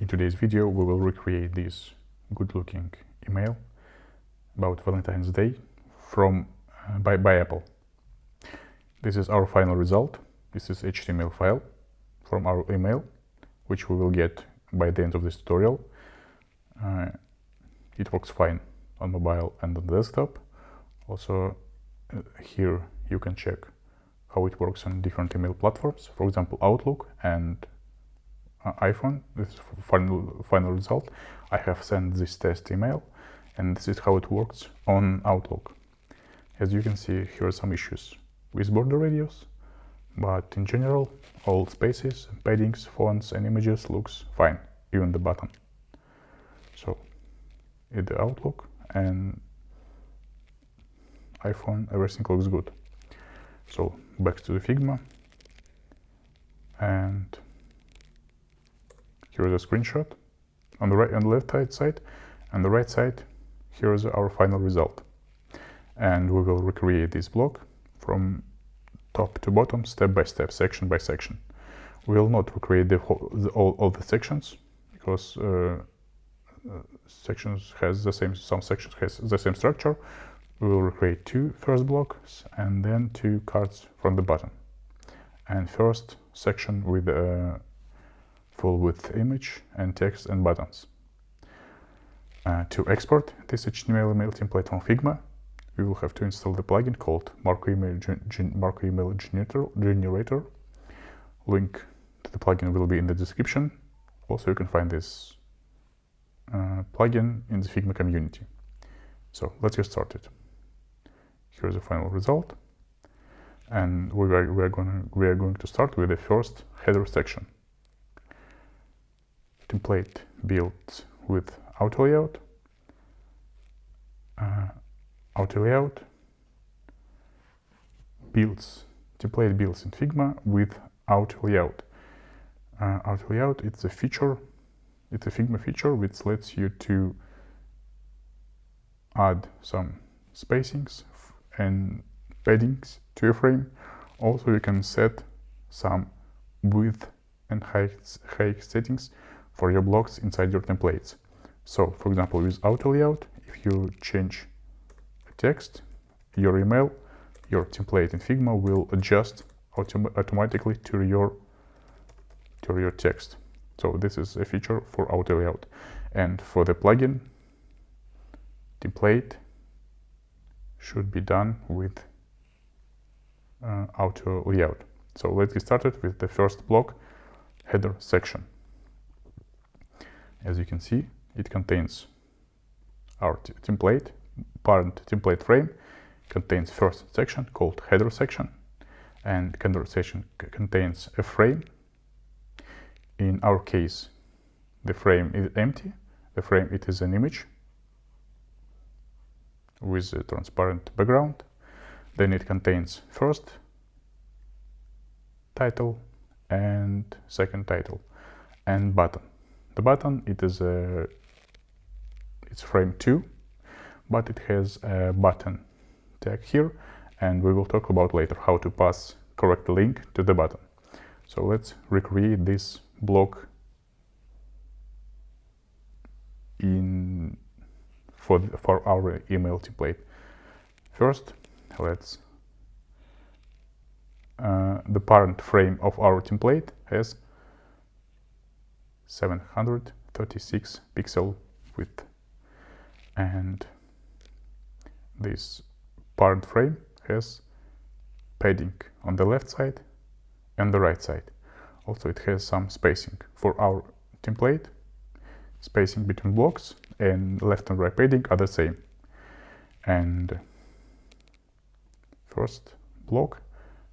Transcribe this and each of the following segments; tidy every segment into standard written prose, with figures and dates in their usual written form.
today's video we will recreate this good-looking email about Valentine's Day from by Apple. This is our final result. This is HTML file from our email, which we will get by the end of this tutorial. It works fine on mobile and on desktop. Also, here you can check how it works on different email platforms, for example Outlook and iPhone. This is final result. I have sent this test email, and this is how it works on Outlook. As you can see, here are some issues with border radius, but in general all spaces, paddings, fonts and images looks fine, even the button. So in the Outlook and iPhone everything looks good. So back to the Figma, and here is a screenshot on the right and left side, and the right side here is our final result. And we will recreate this block from top to bottom, step by step, section by section. We will not recreate all the sections, because sections has the same, some sections has the same structure. We will recreate two first blocks and then two cards from the bottom, and first section with a full width image and text and buttons. To export this HTML email template from Figma, we will have to install the plugin called Marco Email Generator. Link to the plugin will be in the description. Also, you can find this plugin in the Figma community. So let's get started. Here's the final result, and we are going to start with the first header section. Template built with auto layout. Template builds in Figma with auto layout. Auto layout, it's a feature, it's a Figma feature which lets you to add some spacings and paddings to your frame. Also, you can set some width and height settings for your blocks inside your templates. So, for example, with auto layout, if you change the text, your email, your template in Figma will adjust automatically to your text. So this is a feature for auto layout. And for the plugin, template should be done with auto layout. So let's get started with the first block, header section. As you can see, it contains our template, parent template frame, contains first section called header section, and header section contains a frame. In our case, the frame is empty. The frame, it is an image with a transparent background. Then it contains first title and second title and button. The button, it's frame 2, but it has a button tag here, and we will talk about later how to pass correct link to the button. So let's recreate this block for our email template. First, let's the parent frame of our template has 736 pixel width, and this parent frame has padding on the left side and the right side. Also, it has some spacing for our template. Spacing between blocks and left and right padding are the same. And first block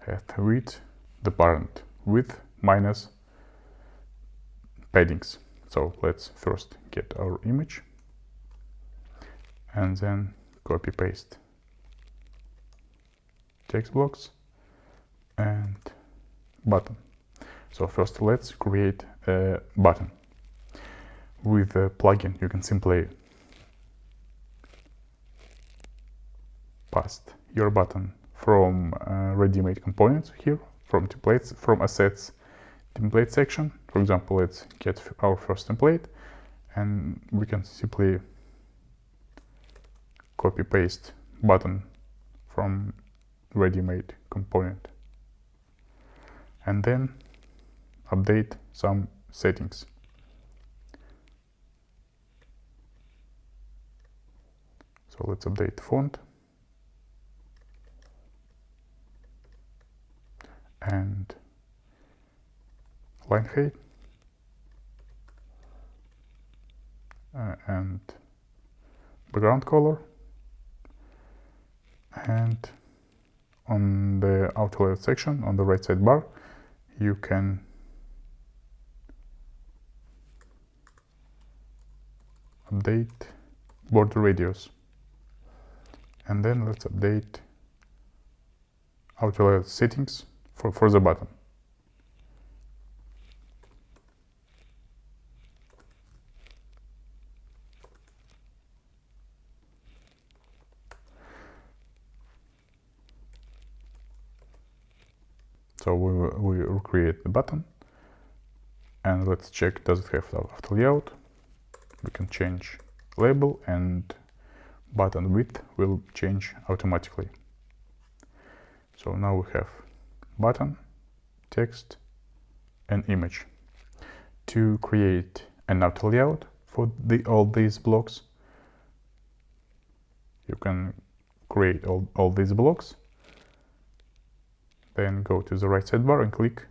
has width, the parent width minus paddings. So let's first get our image and then copy paste text blocks and button. So first let's create a button. With a plugin you can simply pass your button from ready-made components here, from templates, from assets template section, For example, let's get our first template, and we can simply copy paste button from ready-made component and then update some settings. So let's update font and line height and background color, and on the auto layout section on the right sidebar you can update border radius, and then let's update auto layout settings for the button. So we recreate the button, and let's check, does it have auto layout. We can change label, and button width will change automatically. So now we have button, text, and image. To create an auto layout for all these blocks, you can create all these blocks, then go to the right sidebar and click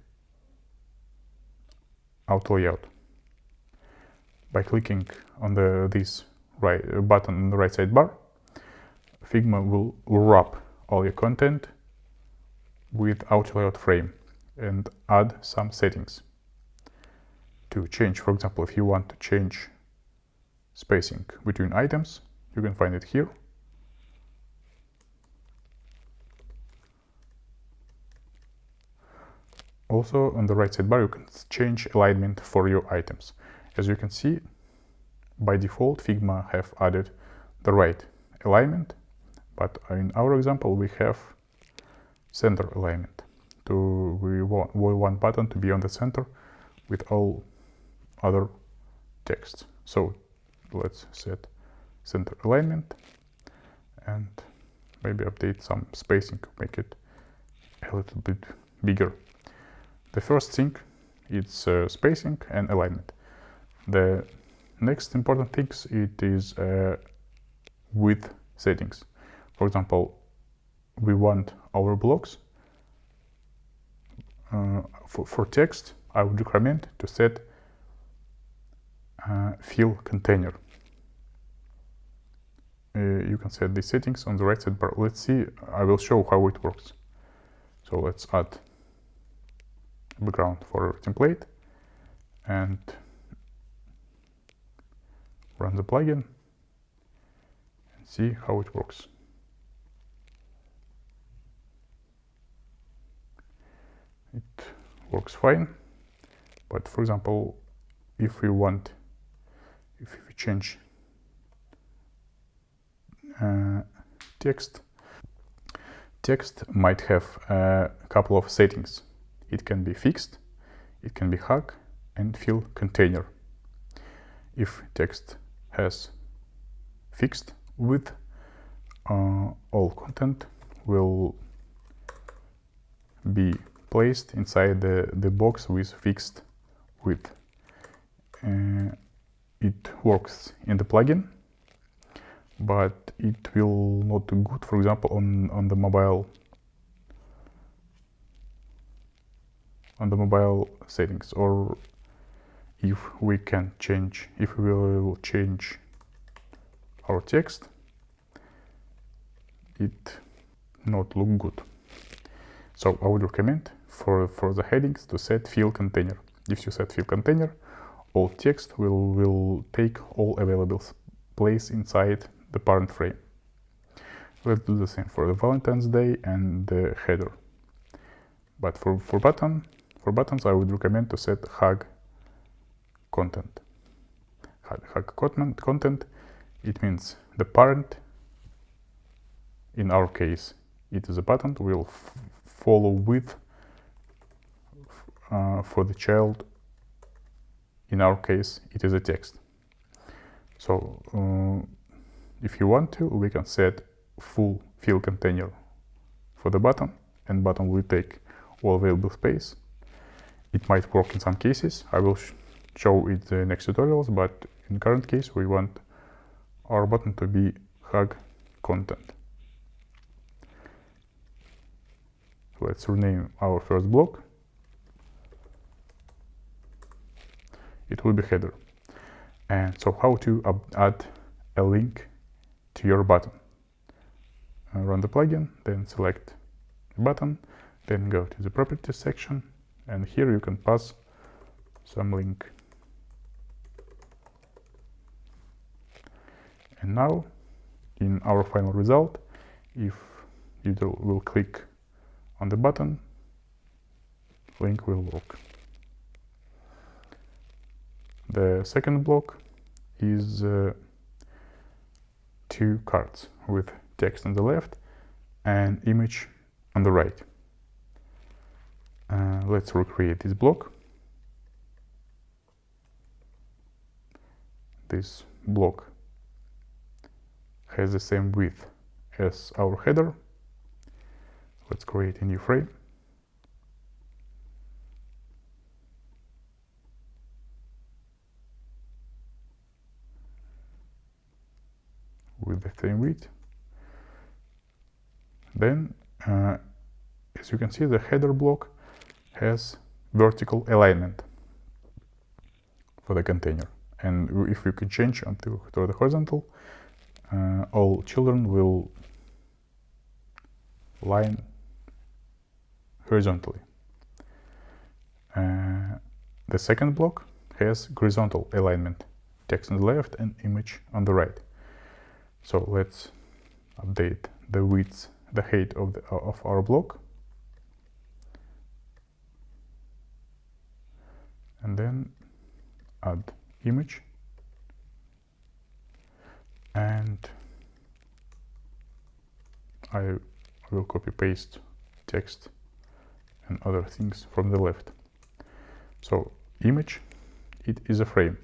auto layout. By clicking on this button on the right sidebar, Figma will wrap all your content with auto layout frame and add some settings to change. For example, if you want to change spacing between items, you can find it here. Also, on the right sidebar, you can change alignment for your items. As you can see, by default, Figma have added the right alignment, but in our example, we have center alignment. We want button to be on the center with all other texts. So let's set center alignment and maybe update some spacing, make it a little bit bigger. The first thing is spacing and alignment. The next important things, it is width settings. For example, we want our blocks for text. I would recommend to set fill container. You can set these settings on the right sidebar. Let's see, I will show how it works. So let's add background for template and run the plugin and see how it works. It works fine, but for example, if we change text might have a couple of settings. It can be fixed, it can be hug, and fill container. If text has fixed width, all content will be placed inside the box with fixed width. It works in the plugin, but it will not do good, for example, on the mobile settings, or if we will change our text, it not look good. So I would recommend for the headings to set fill container. If you set fill container, all text will take all available place inside the parent frame. Let's do the same for the Valentine's Day and the header. But for buttons, I would recommend to set hug content. Hug content, it means the parent, in our case, it is a button, will follow width for the child in our case it is a text. So if you want to, we can set full fill container for the button, and button will take all available space. It might work in some cases. I will show it in the next tutorials, but in current case we want our button to be hug content. Let's rename our first block. It will be header. And so how to add a link to your button? Run the plugin, then select a button, then go to the properties section, and here you can pass some link. And now in our final result, if you will click on the button, link will work. The second block is 2 cards with text on the left and image on the right. Let's recreate this block. This block has the same width as our header. Let's create a new frame. With the same width. Then, as you can see, the header block has vertical alignment for the container. And if we could change to the horizontal, all children will line horizontally. The second block has horizontal alignment, text on the left and image on the right. So let's update the width, the height of our block, and then add image, and I will copy paste text and other things from the left. So image, it is a frame,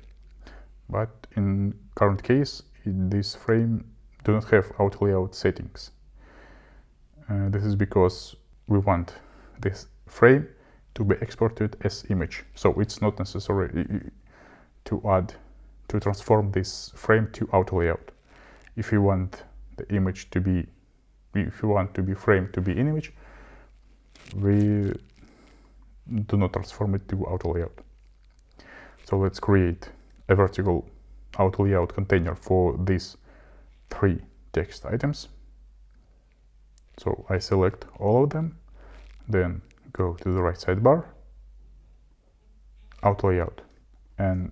but in current case this frame do not have auto layout settings. This is because we want this frame to be exported as image, so it's not necessary to transform this frame to auto layout. If you want the image to be, if you want to be framed to be in image, we do not transform it to auto layout. So let's create a vertical auto layout container for these 3 text items. So I select all of them, then go to the right sidebar, auto layout, and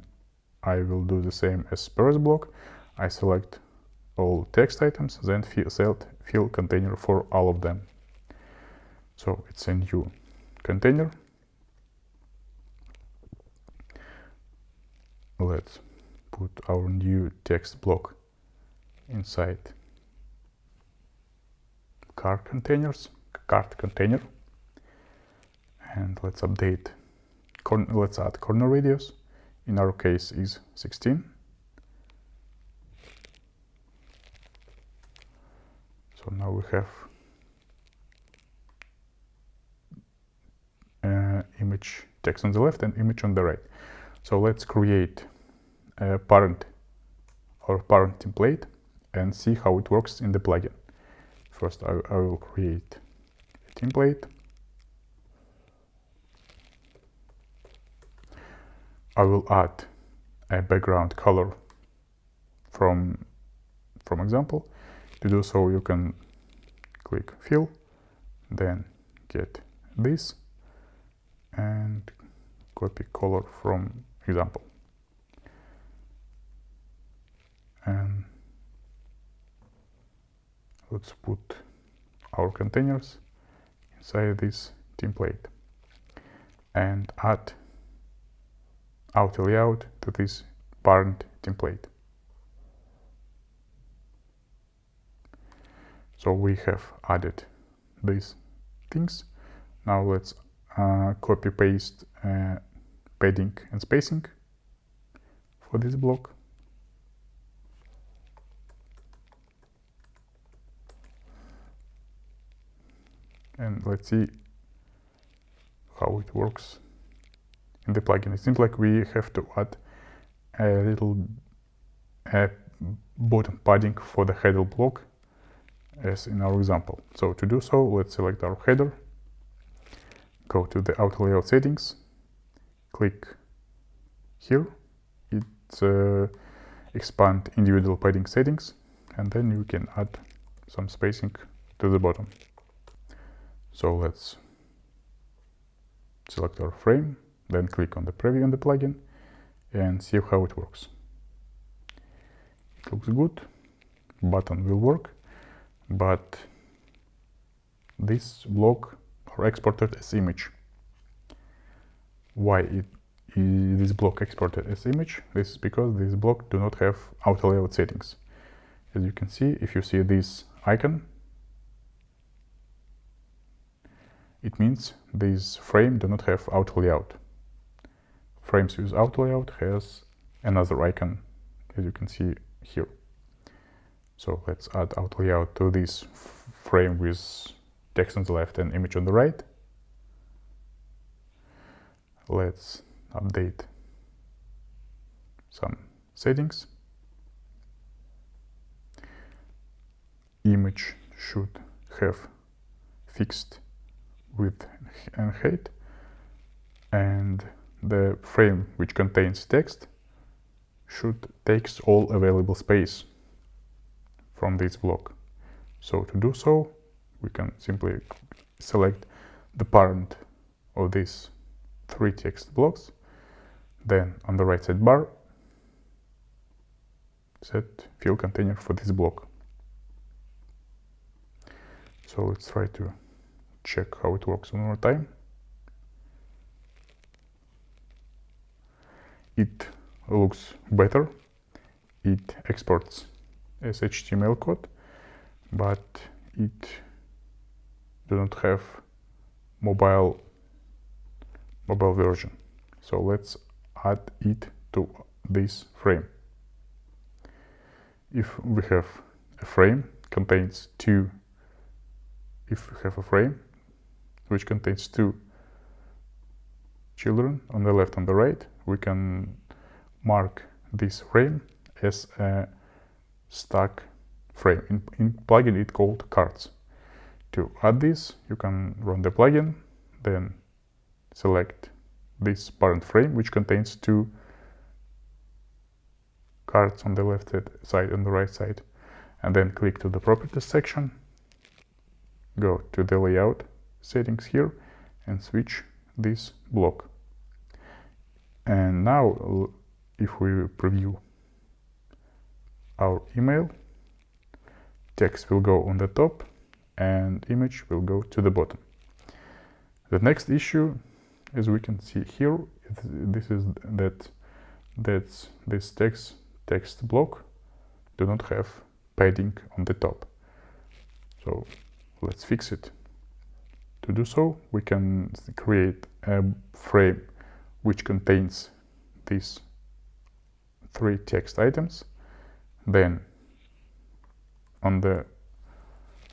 I will do the same as first block. I select all text items, then fill container for all of them. So it's a new container. Let's put our new text block inside card container, and let's update. Let's add corner radius. In our case is 16. So now we have image text on the left and image on the right. So let's create a parent or parent template and see how it works in the plugin. First, I will create a template. I will add a background color from example. To do so, you can click fill, then get this and copy color from example. And let's put our containers inside this template and add auto layout to this parent template. So we have added these things. Now let's copy paste padding and spacing for this block. And let's see how it works in the plugin. It seems like we have to add a little bottom padding for the header block, as in our example. So to do so, let's select our header, go to the auto layout settings, click here, expand individual padding settings, and then you can add some spacing to the bottom. So let's select our frame, then click on the preview on the plugin and see how it works. It looks good, button will work, but this block are exported as image. Why this block exported as image? This is because this block do not have auto layout settings. As you can see, if you see this icon, it means this frame do not have auto layout. Frames with auto layout has another icon, as you can see here. So let's add auto layout to this frame with text on the left and image on the right. Let's update some settings. Image should have fixed width and height, and the frame which contains text should take all available space from this block. So to do so, we can simply select the parent of these 3 text blocks, then on the right sidebar set fill container for this block. So let's try to check how it works one more time. It looks better. It exports as HTML code, but it does not have mobile version. So let's add it to this frame. If we have a frame contains two, if we have a frame which contains 2 children on the left and the right, we can mark this frame as a stack frame. In plugin it's called cards. To add this, you can run the plugin, then select this parent frame which contains 2 cards on the left side and the right side, and then click to the properties section, go to the layout settings here and switch this block. And now if we preview our email, text will go on the top and image will go to the bottom. The next issue, as we can see here, this text block do not have padding on the top. So let's fix it. To do so, we can create a frame which contains these 3 text items. Then on the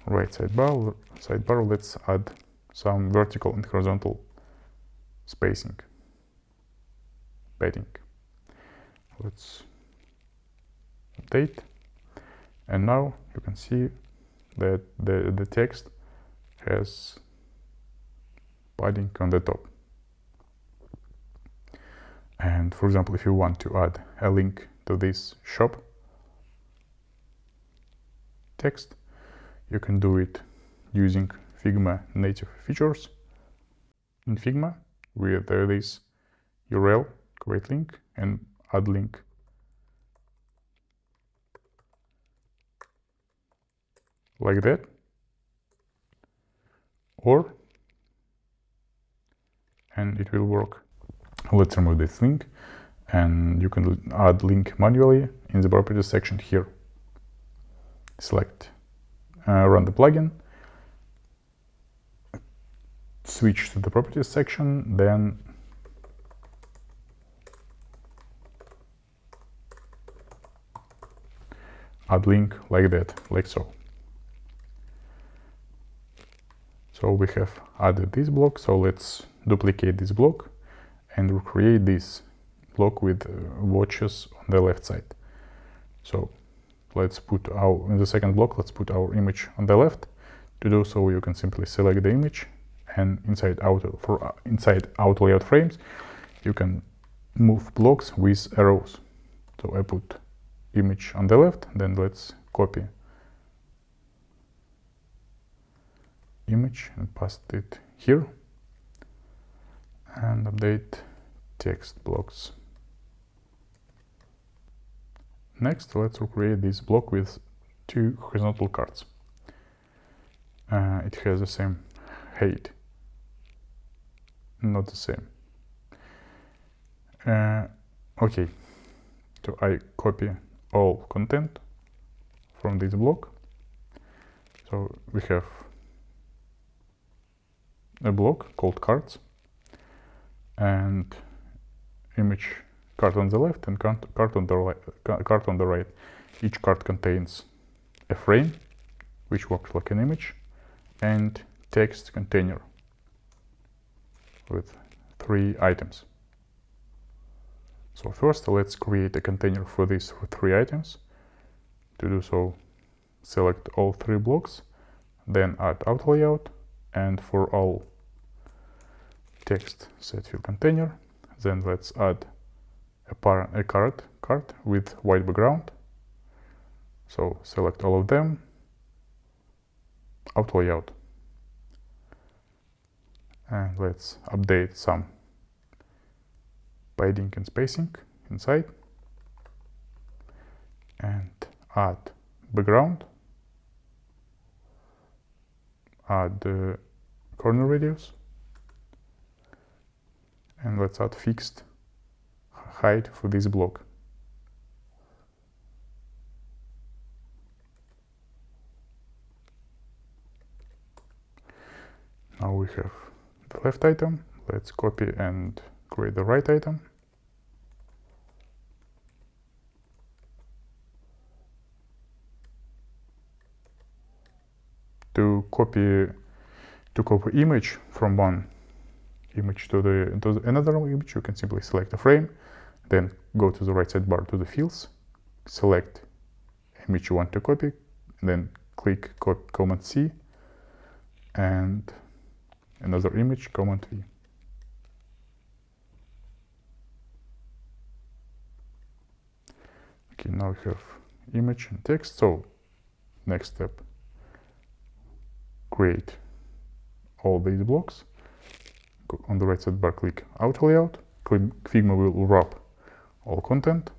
right sidebar, let's add some vertical and horizontal spacing, padding. Let's update, and now you can see that the text has padding on the top. And for example, if you want to add a link to this shop text, you can do it using Figma native features. In Figma, with this URL, create link and add link. Like that. And it will work. Let's remove this link, and you can add link manually in the properties section here. Select run the plugin, switch to the properties section, then add link like that, like so. So we have added this block, so let's duplicate this block and recreate this block with watches on the left side. So let's put in the second block, let's put our image on the left. To do so, you can simply select the image, and inside auto layout frames, you can move blocks with arrows. So I put image on the left, then let's copy image and paste it here, and update text blocks. Next, let's recreate this block with 2 horizontal cards. It has the same height, not the same. Okay, so I copy all content from this block. So we have a block called cards, and image card on the left and card on the right. Each card contains a frame, which works like an image, and text container with 3 items. So first, let's create a container for these 3 items. To do so, select all 3 blocks, then add auto layout, and for all text set field container. Then let's add a card with white background. So select all of them, auto layout, and let's update some padding and spacing inside, and add background, add corner radius, and let's add fixed height for this block. Now we have the left item. Let's copy and create the right item. To copy image from one image to another image, you can simply select a frame, then go to the right sidebar to the fields, select image you want to copy, then click Command C, and another image, Command V. Okay, now we have image and text. So next step, create all these blocks. Go on the right sidebar, click Auto Layout. Figma will wrap all content.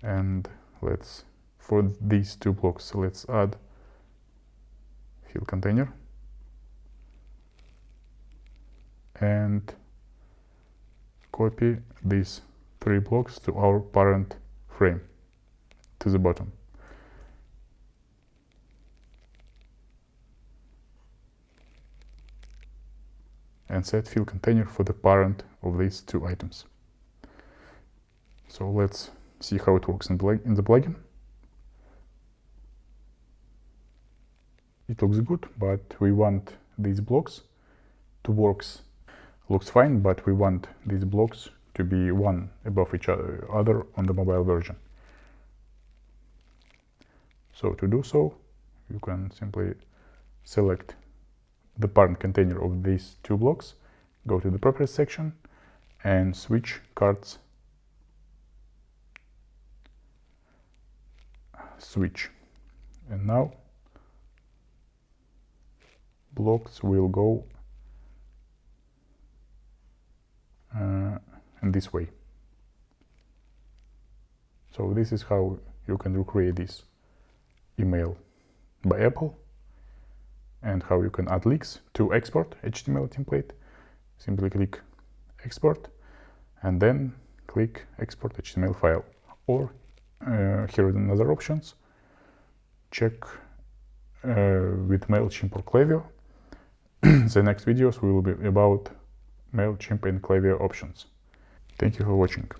And for these 2 blocks, let's add field container. And copy these 3 blocks to our parent frame, to the bottom. And set field container for the parent of these 2 items. So let's see how it works in the plugin. It looks good, but we want these blocks to looks fine, but we want these blocks to be one above each other on the mobile version. So to do so, you can simply select the parent container of these 2 blocks, go to the properties section, and switch cards. Switch. And now blocks will go in this way. So this is how you can recreate this email by Apple, and how you can add links to export HTML template. Simply click export and then click export HTML file, or here are another options. Check with MailChimp or Klaviyo. The next videos will be about MailChimp and Klaviyo options. Thank you for watching.